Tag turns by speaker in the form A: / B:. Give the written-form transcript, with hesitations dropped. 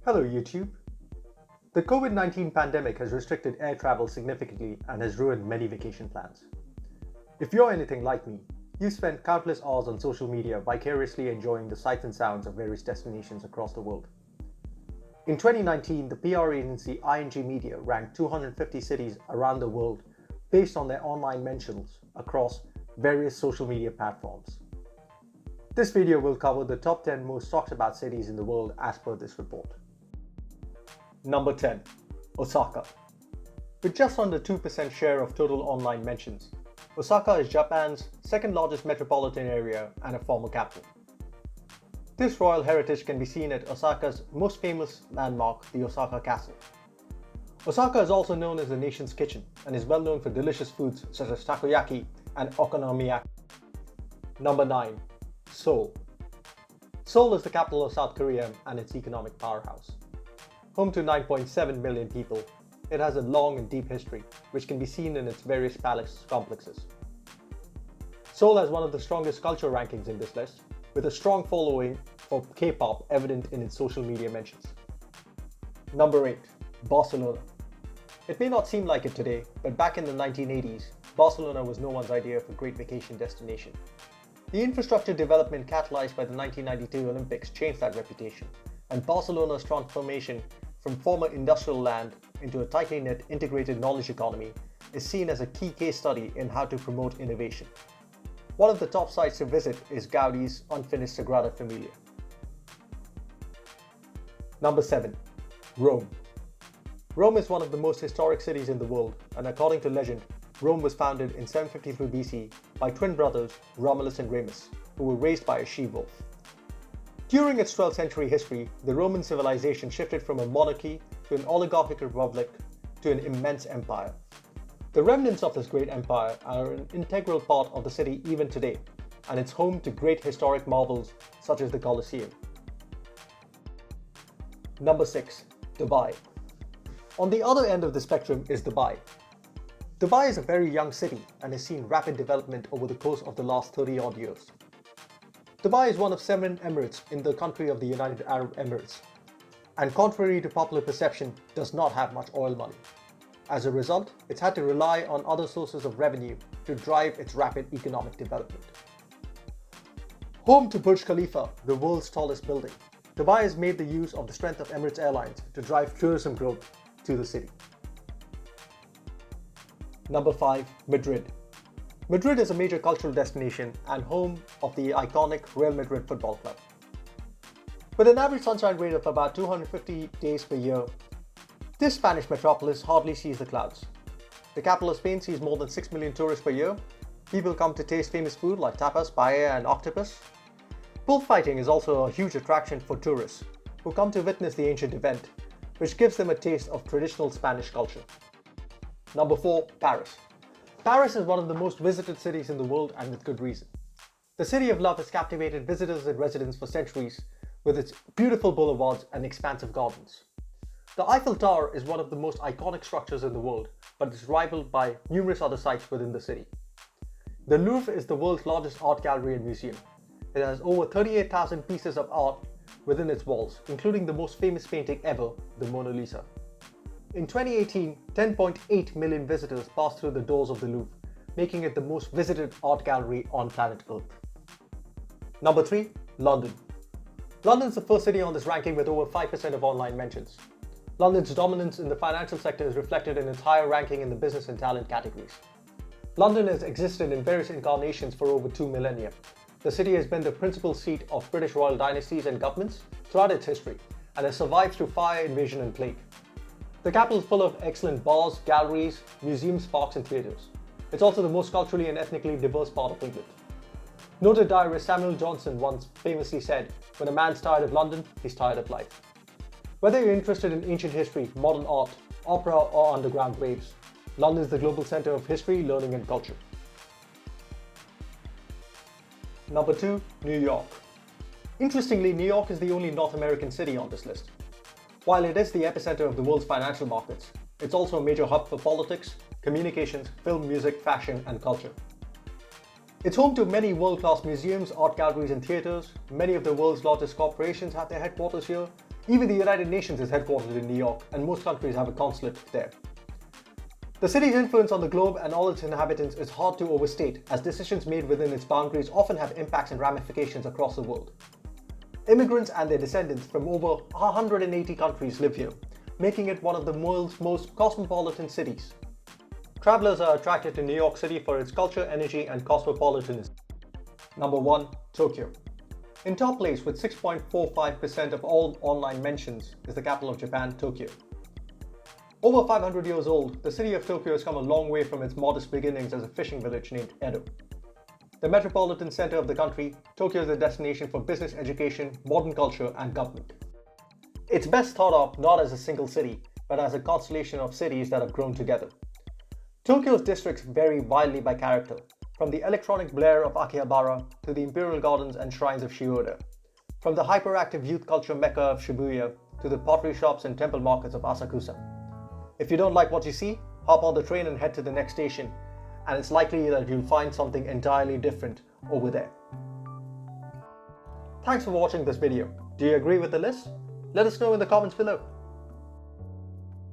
A: Hello YouTube. The COVID-19 pandemic has restricted air travel significantly and has ruined many vacation plans. If you're anything like me, you've spent countless hours on social media vicariously enjoying the sights and sounds of various destinations across the world. In 2019, the PR agency ING Media ranked 250 cities around the world based on their online mentions across various social media platforms. This video will cover the top 10 most talked about cities in the world as per this report. Number 10. Osaka. With just under 2% share of total online mentions, Osaka is Japan's second largest metropolitan area and a former capital. This royal heritage can be seen at Osaka's most famous landmark, the Osaka Castle. Osaka is also known as the nation's kitchen and is well known for delicious foods such as takoyaki and okonomiyaki. Number 9. Seoul. Seoul is the capital of South Korea and its economic powerhouse. Home to 9.7 million people, it has a long and deep history, which can be seen in its various palace complexes. Seoul has one of the strongest culture rankings in this list, with a strong following for K-pop evident in its social media mentions. Number 8. Barcelona. It may not seem like it today, but back in the 1980s, Barcelona was no one's idea of a great vacation destination. The infrastructure development catalyzed by the 1992 Olympics changed that reputation, and Barcelona's transformation from former industrial land into a tightly knit integrated knowledge economy is seen as a key case study in how to promote innovation. One of the top sites to visit is Gaudi's unfinished Sagrada Familia. Number 7. Rome. Rome is one of the most historic cities in the world, and according to legend, Rome was founded in 753 BC by twin brothers Romulus and Remus, who were raised by a she-wolf. During its 12th century history, the Roman civilization shifted from a monarchy to an oligarchic republic to an immense empire. The remnants of this great empire are an integral part of the city even today, and it's home to great historic marvels such as the Colosseum. Number 6. Dubai. On the other end of the spectrum is Dubai. Dubai is a very young city and has seen rapid development over the course of the last 30-odd years. Dubai is one of 7 emirates in the country of the United Arab Emirates, and contrary to popular perception, does not have much oil money. As a result, it's had to rely on other sources of revenue to drive its rapid economic development. Home to Burj Khalifa, the world's tallest building, Dubai has made the use of the strength of Emirates Airlines to drive tourism growth to the city. Number 5. Madrid. Madrid is a major cultural destination and home of the iconic Real Madrid football club. With an average sunshine rate of about 250 days per year, this Spanish metropolis hardly sees the clouds. The capital of Spain sees more than 6 million tourists per year. People come to taste famous food like tapas, paella and octopus. Bullfighting is also a huge attraction for tourists who come to witness the ancient event, which gives them a taste of traditional Spanish culture. Number 4. Paris. Paris is one of the most visited cities in the world, and with good reason. The City of Love has captivated visitors and residents for centuries with its beautiful boulevards and expansive gardens. The Eiffel Tower is one of the most iconic structures in the world, but is rivaled by numerous other sites within the city. The Louvre is the world's largest art gallery and museum. It has over 38,000 pieces of art within its walls, including the most famous painting ever, the Mona Lisa. In 2018, 10.8 million visitors passed through the doors of the Louvre, making it the most visited art gallery on planet Earth. Number 3. London. London is the first city on this ranking with over 5% of online mentions. London's dominance in the financial sector is reflected in its higher ranking in the business and talent categories. London has existed in various incarnations for over 2 millennia. The city has been the principal seat of British royal dynasties and governments throughout its history, and has survived through fire, invasion and plague. The capital is full of excellent bars, galleries, museums, parks and theatres. It's also the most culturally and ethnically diverse part of England. Noted diarist Samuel Johnson once famously said, "When a man's tired of London, he's tired of life." Whether you're interested in ancient history, modern art, opera or underground raves, London is the global centre of history, learning and culture. Number 2. New York. Interestingly, New York is the only North American city on this list. While it is the epicenter of the world's financial markets, it's also a major hub for politics, communications, film, music, fashion, and culture. It's home to many world-class museums, art galleries, and theaters. Many of the world's largest corporations have their headquarters here, Even the United Nations is headquartered in New York, and most countries have a consulate there. The city's influence on the globe and all its inhabitants is hard to overstate, as decisions made within its boundaries often have impacts and ramifications across the world. Immigrants and their descendants from over 180 countries live here, making it one of the world's most cosmopolitan cities. Travelers are attracted to New York City for its culture, energy, and cosmopolitanism. Number 1. Tokyo. In top place with 6.45% of all online mentions is the capital of Japan, Tokyo. Over 500 years old, the city of Tokyo has come a long way from its modest beginnings as a fishing village named Edo. The metropolitan center of the country, Tokyo is a destination for business, education, modern culture, and government. It's best thought of not as a single city, but as a constellation of cities that have grown together. Tokyo's districts vary widely by character, from the electronic blare of Akihabara to the imperial gardens and shrines of Shiroda, from the hyperactive youth culture mecca of Shibuya to the pottery shops and temple markets of Asakusa. If you don't like what you see, hop on the train and head to the next station, and it's likely that you'll find something entirely different over there. Thanks for watching this video. Do you agree with the list? Let us know in the comments below.